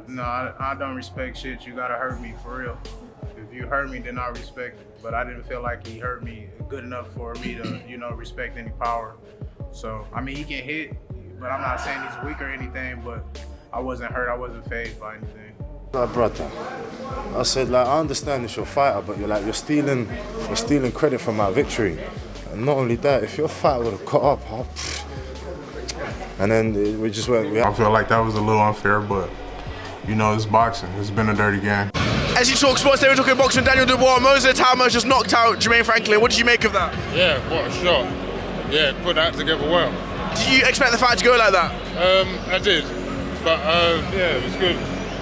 No, I don't respect shit. You gotta hurt me for real. If you hurt me, then I respect it. But I didn't feel like he hurt me good enough for me to, respect any power. So, I mean, he can hit, but I'm not saying he's weak or anything, but I wasn't hurt. I wasn't fazed by anything. Brother, I said, I understand it's your fighter, but you're stealing credit from my victory. And not only that, if your fighter would have caught up, and then we just went. I feel like that was a little unfair, but it's boxing. It's been a dirty game. As you talk sports, they were talking boxing. Daniel Dubois, Moses Itauma just knocked out Jermaine Franklin. What did you make of that? Yeah, what a shot. Yeah, put that together well. Did you expect the fight to go like that? I did, but yeah, it was good.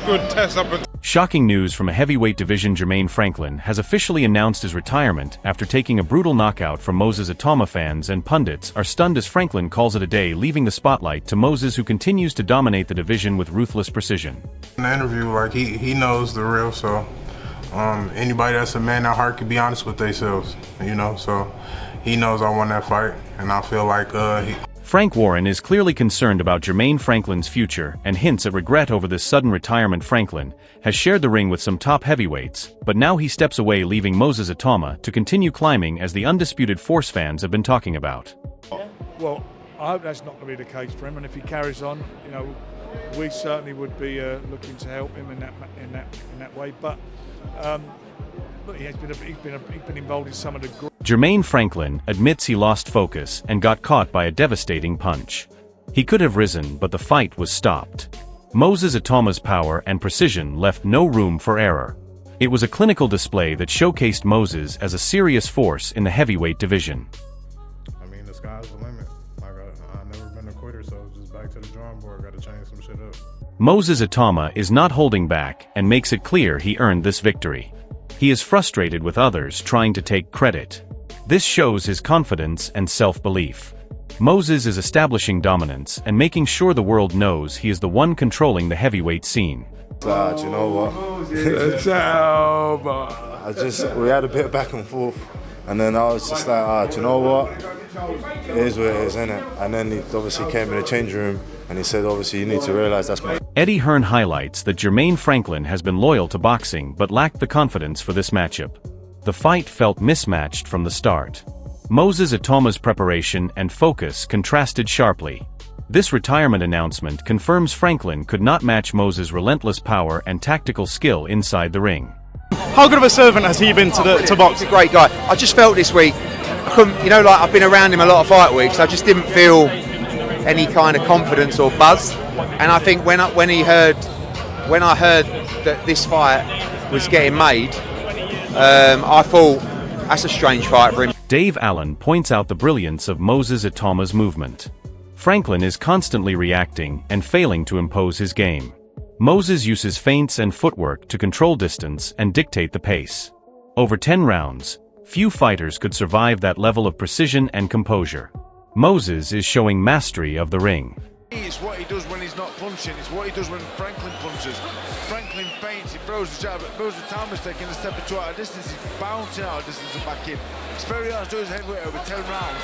Good test up until. Shocking news from a heavyweight division. Jermaine Franklin has officially announced his retirement after taking a brutal knockout from Moses Itauma. Fans and pundits are stunned as Franklin calls it a day, leaving the spotlight to Moses, who continues to dominate the division with ruthless precision. In the interview, he knows the real, so anybody that's a man at heart can be honest with themselves, so he knows I won that fight, and I feel like Frank Warren is clearly concerned about Jermaine Franklin's future and hints at regret over this sudden retirement. Franklin has shared the ring with some top heavyweights, but now he steps away, leaving Moses Itauma to continue climbing as the undisputed force fans have been talking about. Well, I hope that's not going to be the case for him, and if he carries on, we certainly would be looking to help him in that way. But look, he's been involved in some of the. Jermaine Franklin admits he lost focus and got caught by a devastating punch. He could have risen, but the fight was stopped. Moses Itauma's power and precision left no room for error. It was a clinical display that showcased Moses as a serious force in the heavyweight division. I mean, the sky's the limit. I've never been a quitter, so just back to the drawing board. Got to change some shit up. Moses Itauma is not holding back and makes it clear he earned this victory. He is frustrated with others trying to take credit. This shows his confidence and self-belief. Moses is establishing dominance and making sure the world knows he is the one controlling the heavyweight scene. Do you know what? We had a bit of back and forth, and then I was just like, do you know what? It is what it is, isn't it? And then he obviously came in the changing room and he said, obviously, you need to realize that's my. Eddie Hearn highlights that Jermaine Franklin has been loyal to boxing but lacked the confidence for this matchup. The fight felt mismatched from the start. Moses Itauma's preparation and focus contrasted sharply. This retirement announcement confirms Franklin could not match Moses' relentless power and tactical skill inside the ring. How good of a servant has he been to box? He's a great guy. I just felt this week, I couldn't, I've been around him a lot of fight weeks, I just didn't feel any kind of confidence or buzz. And I think when I heard that this fight was getting made, I thought, that's a strange fight for him. Dave Allen points out the brilliance of Moses Itauma's movement. Franklin is constantly reacting and failing to impose his game. Moses uses feints and footwork to control distance and dictate the pace. Over 10 rounds, few fighters could survive that level of precision and composure. Moses is showing mastery of the ring. It's what he does when he's not punching, it's what he does when Franklin punches. Franklin feints, he throws the jab, but Moses Itauma taking a step or two out of distance, he's bouncing out of distance and back in. It's very hard to do his heavyweight over 10 rounds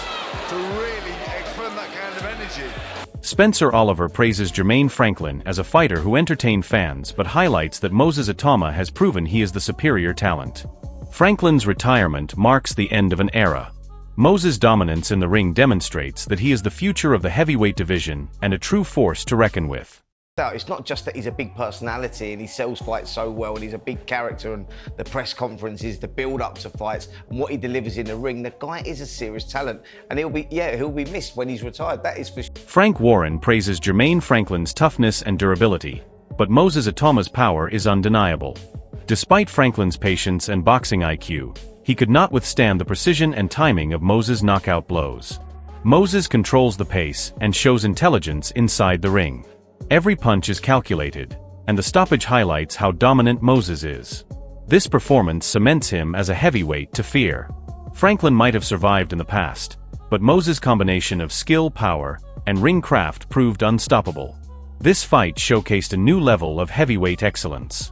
to really expend that kind of energy. Spencer Oliver praises Jermaine Franklin as a fighter who entertained fans but highlights that Moses Itauma has proven he is the superior talent. Franklin's retirement marks the end of an era. Moses' dominance in the ring demonstrates that he is the future of the heavyweight division and a true force to reckon with. It's not just that he's a big personality and he sells fights so well and he's a big character, and the press conferences, the build-up to fights and what he delivers in the ring. The guy is a serious talent, and he'll be missed when he's retired, that is for sure. Frank Warren praises Jermaine Franklin's toughness and durability, but Moses Itauma's power is undeniable. Despite Franklin's patience and boxing IQ, he could not withstand the precision and timing of Moses' knockout blows. Moses controls the pace and shows intelligence inside the ring. Every punch is calculated, and the stoppage highlights how dominant Moses is. This performance cements him as a heavyweight to fear. Franklin might have survived in the past, but Moses' combination of skill, power, and ring craft proved unstoppable. This fight showcased a new level of heavyweight excellence.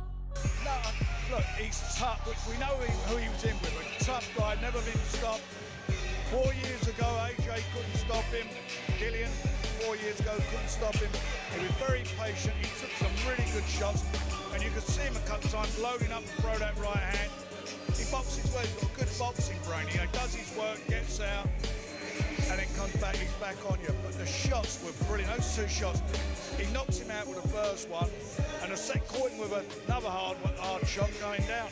Look, he's tough. We know who he was in with. A tough guy, never been stopped. 4 years ago, AJ couldn't stop him. Gillian, 4 years ago, couldn't stop him. He was very patient. He took some really good good shots, and you can see him a couple of times loading up and throw that right hand. He boxes well, he's got a good boxing brain. He does his work, gets out, and then comes back, he's back on you. But the shots were brilliant, those two shots. He knocks him out with the first one, and the second caught him with another hard shot going down.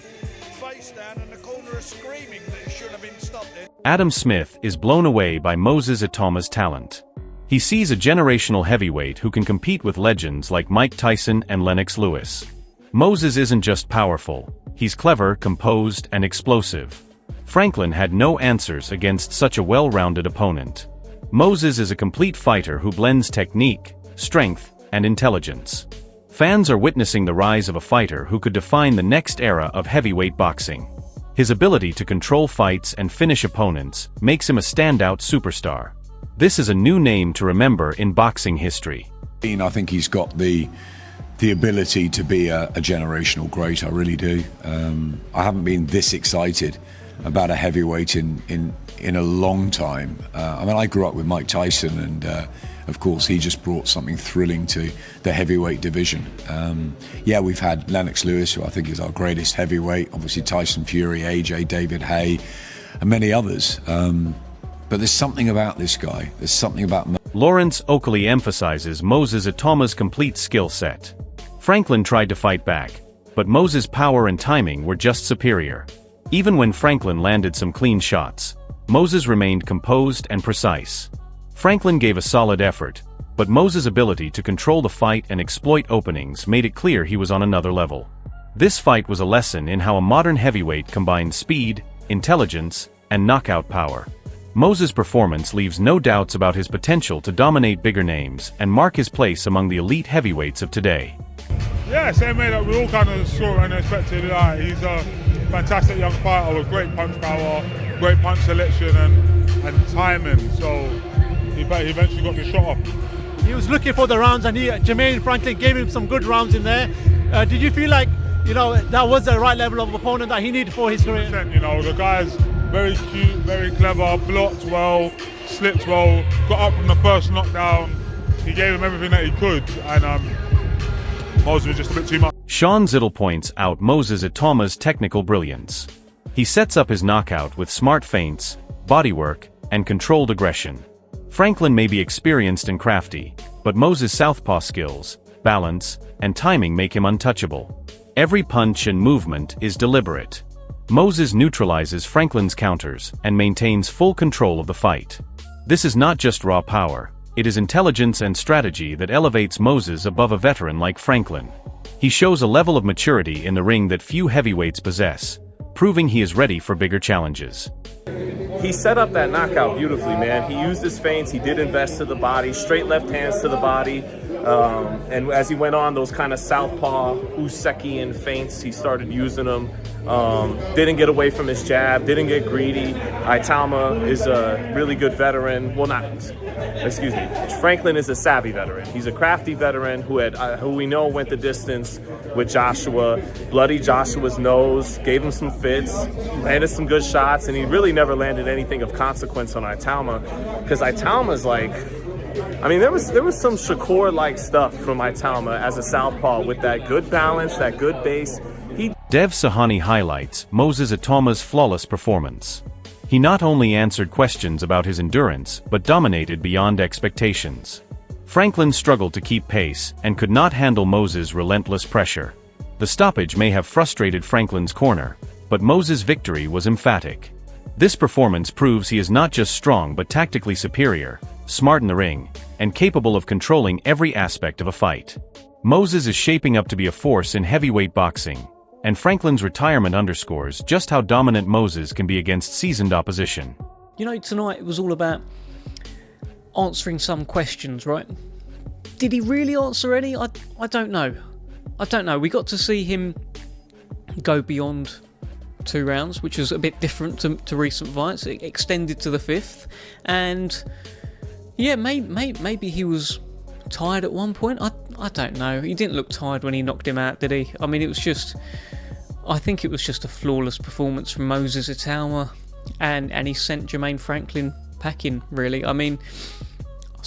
Face down, and the corner is screaming that it shouldn't have been stopped there. Adam Smith is blown away by Moses Itauma's talent. He sees a generational heavyweight who can compete with legends like Mike Tyson and Lennox Lewis. Moses isn't just powerful, he's clever, composed, and explosive. Franklin had no answers against such a well-rounded opponent. Moses is a complete fighter who blends technique, strength, and intelligence. Fans are witnessing the rise of a fighter who could define the next era of heavyweight boxing. His ability to control fights and finish opponents makes him a standout superstar. This is a new name to remember in boxing history. I think he's got the ability to be a generational great, I really do. I haven't been this excited about a heavyweight in a long time. I mean, I grew up with Mike Tyson, and of course he just brought something thrilling to the heavyweight division. Yeah, we've had Lennox Lewis, who I think is our greatest heavyweight, obviously Tyson Fury, AJ, David Haye, and many others. But there's something about this guy, there's something about... Lawrence Oakley emphasizes Moses Itauma's complete skill set. Franklin tried to fight back, but Moses' power and timing were just superior. Even when Franklin landed some clean shots, Moses remained composed and precise. Franklin gave a solid effort, but Moses' ability to control the fight and exploit openings made it clear he was on another level. This fight was a lesson in how a modern heavyweight combines speed, intelligence, and knockout power. Moses' performance leaves no doubts about his potential to dominate bigger names and mark his place among the elite heavyweights of today. Yeah, same way that we all kind of saw and expected. He's a fantastic young fighter with great punch power, great punch selection and timing. So he eventually got the shot off. He was looking for the rounds, and Jermaine Franklin gave him some good rounds in there. Did you feel like, that was the right level of opponent that he needed for his career? The guy's very cute, very clever, blocked well, slipped well, got up from the first knockdown. He gave him everything that he could, and Moses was just a bit too much. Sean Zittle points out Moses Itauma's technical brilliance. He sets up his knockout with smart feints, bodywork, and controlled aggression. Franklin may be experienced and crafty, but Moses' southpaw skills, balance, and timing make him untouchable. Every punch and movement is deliberate. Moses neutralizes Franklin's counters and maintains full control of the fight. This is not just raw power, it is intelligence and strategy that elevates Moses above a veteran like Franklin. He shows a level of maturity in the ring that few heavyweights possess, proving he is ready for bigger challenges. He set up that knockout beautifully, man. He used his feints, he did invest to the body, straight left hands to the body. And as he went on, those kind of southpaw, Usekian feints, he started using them. Didn't get away from his jab, didn't get greedy. Itauma is a really good veteran. Franklin is a savvy veteran. He's a crafty veteran who we know went the distance with Joshua, bloodied Joshua's nose, gave him some fits, landed some good shots, and he really never landed anything of consequence on Itauma, because Itauma's like, there was some Shakur-like stuff from Itauma as a southpaw with that good balance, that good base. Dev Sahani highlights Moses Itauma's flawless performance. He not only answered questions about his endurance, but dominated beyond expectations. Franklin struggled to keep pace and could not handle Moses' relentless pressure. The stoppage may have frustrated Franklin's corner, but Moses' victory was emphatic. This performance proves he is not just strong but tactically superior, smart in the ring, and capable of controlling every aspect of a fight. Moses is shaping up to be a force in heavyweight boxing, and Franklin's retirement underscores just how dominant Moses can be against seasoned opposition. Tonight it was all about answering some questions, right? Did he really answer any? I don't know. We got to see him go beyond 2 rounds, which was a bit different to recent fights. It extended to the 5th, and yeah, maybe he was tired at one point. I don't know. He didn't look tired when he knocked him out, did he? I think it was just a flawless performance from Moses Itauma, and he sent Jermaine Franklin packing, really. I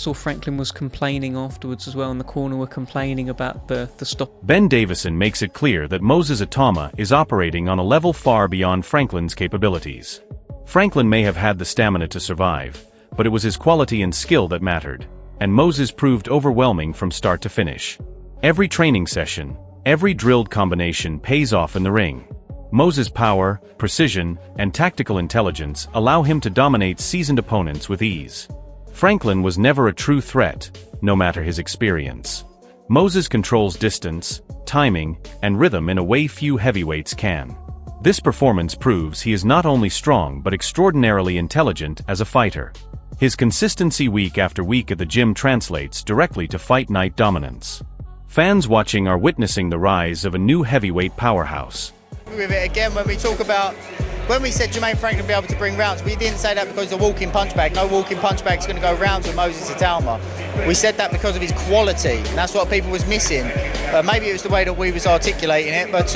saw Franklin was complaining afterwards as well, and the corner were complaining about the stop. Ben Davison makes it clear that Moses Itauma is operating on a level far beyond Franklin's capabilities. Franklin may have had the stamina to survive, but it was his quality and skill that mattered, and Moses proved overwhelming from start to finish. Every training session, every drilled combination pays off in the ring. Moses' power, precision, and tactical intelligence allow him to dominate seasoned opponents with ease. Franklin was never a true threat, no matter his experience. Moses controls distance, timing, and rhythm in a way few heavyweights can. This performance proves he is not only strong but extraordinarily intelligent as a fighter. His consistency week after week at the gym translates directly to fight night dominance. Fans watching are witnessing the rise of a new heavyweight powerhouse. With it again, when we said Jermaine Franklin would be able to bring rounds, we didn't say that because of the walking punch bag. No walking punch bag is going to go rounds with Moses Itauma. We said that because of his quality, and that's what people was missing. Maybe it was the way that we was articulating it, but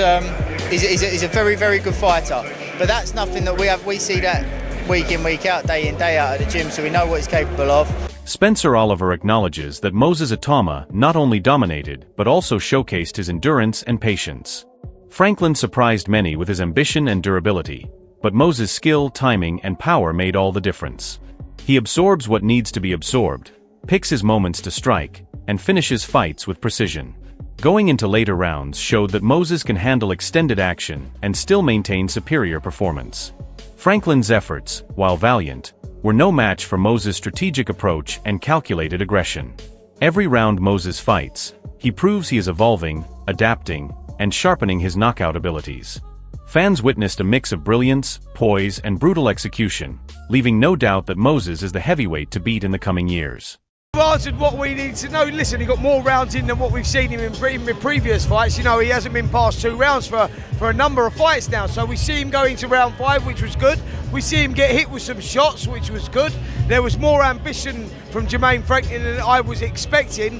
he's a very, very good fighter. But that's nothing that we see that week in, week out, day in, day out at the gym, so we know what he's capable of. Spencer Oliver acknowledges that Moses Itauma not only dominated but also showcased his endurance and patience. Franklin surprised many with his ambition and durability, but Moses' skill, timing, and power made all the difference. He absorbs what needs to be absorbed, picks his moments to strike, and finishes fights with precision. Going into later rounds showed that Moses can handle extended action and still maintain superior performance. Franklin's efforts, while valiant, were no match for Moses' strategic approach and calculated aggression. Every round Moses fights, he proves he is evolving, adapting, and sharpening his knockout abilities. Fans witnessed a mix of brilliance, poise, and brutal execution, leaving no doubt that Moses is the heavyweight to beat in the coming years. We've answered what we need to know. Listen, he got more rounds in than what we've seen him in previous fights. You know, he hasn't been past 2 rounds for a number of fights now. So we see him going to round 5, which was good. We see him get hit with some shots, which was good. There was more ambition from Jermaine Franklin than I was expecting.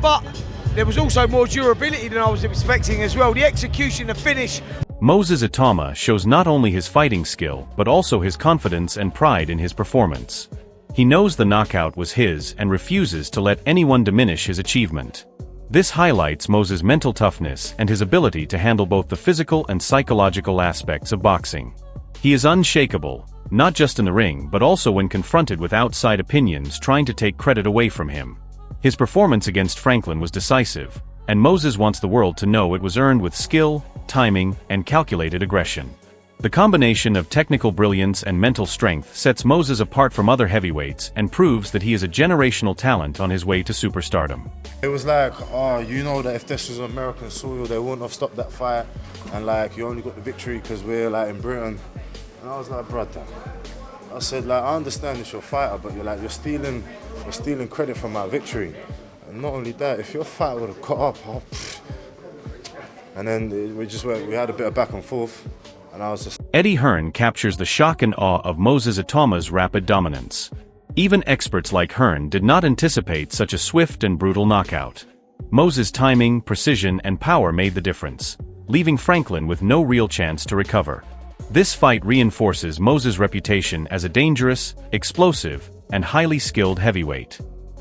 But there was also more durability than I was expecting as well. The execution, the finish. Moses Itauma shows not only his fighting skill, but also his confidence and pride in his performance. He knows the knockout was his and refuses to let anyone diminish his achievement. This highlights Moses' mental toughness and his ability to handle both the physical and psychological aspects of boxing. He is unshakable, not just in the ring but also when confronted with outside opinions trying to take credit away from him. His performance against Franklin was decisive, and Moses wants the world to know it was earned with skill, timing, and calculated aggression. The combination of technical brilliance and mental strength sets Moses apart from other heavyweights and proves that he is a generational talent on his way to superstardom. It was like, oh, you know that if this was American soil, they wouldn't have stopped that fight, and like, you only got the victory because we're like in Britain. And I was like, brother, I said, like, I understand it's your fighter, but you're stealing credit from my victory. And not only that, if your fight would have caught up, and then we had a bit of back and forth. And I was just... Eddie Hearn captures the shock and awe of Moses Itauma's rapid dominance. Even experts like Hearn did not anticipate such a swift and brutal knockout. Moses' timing, precision, and power made the difference, leaving Franklin with no real chance to recover. This fight reinforces Moses' reputation as a dangerous, explosive, and highly skilled heavyweight.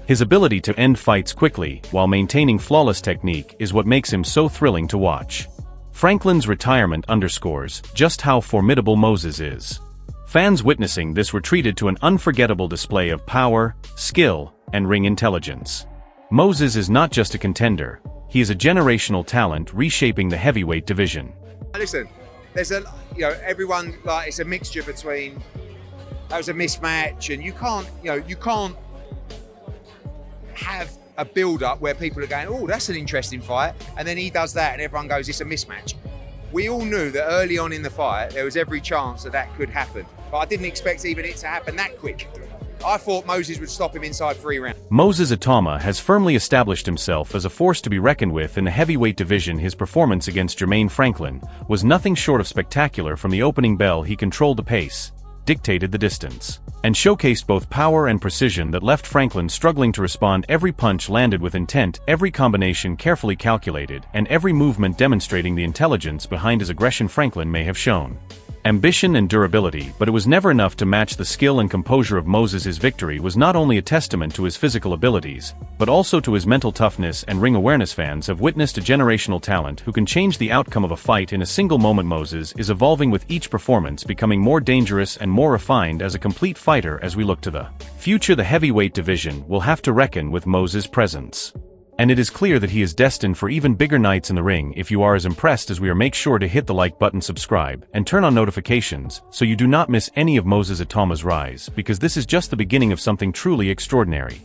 His ability to end fights quickly while maintaining flawless technique is what makes him so thrilling to watch. Franklin's retirement underscores just how formidable Moses is. Fans witnessing this were treated to an unforgettable display of power, skill, and ring intelligence. Moses is not just a contender, he is a generational talent reshaping the heavyweight division. Listen, there's everyone, like, it's a mixture between, that was a mismatch, and you can't have a build-up where people are going, oh, that's an interesting fight, and then he does that and everyone goes, it's a mismatch. We all knew that early on in the fight there was every chance that could happen, but I didn't expect even it to happen that quick. I thought Moses would stop him inside 3 rounds. Moses Itauma has firmly established himself as a force to be reckoned with in the heavyweight division. His performance against Jermaine Franklin was nothing short of spectacular. From the opening bell, he controlled the pace, dictated the distance, and showcased both power and precision that left Franklin struggling to respond. Every punch landed with intent, every combination carefully calculated, and every movement demonstrating the intelligence behind his aggression Franklin may have shown. ambition and durability, but it was never enough to match the skill and composure of Moses. His victory was not only a testament to his physical abilities, but also to his mental toughness and ring awareness. Fans have witnessed a generational talent who can change the outcome of a fight in a single moment. Moses is evolving with each performance, becoming more dangerous and more refined as a complete fighter. As we look to the future, the heavyweight division will have to reckon with Moses' presence. And it is clear that he is destined for even bigger nights in the ring. If you are as impressed as we are, make sure to hit the like button, subscribe, and turn on notifications so you do not miss any of Moses Itauma's rise, because this is just the beginning of something truly extraordinary.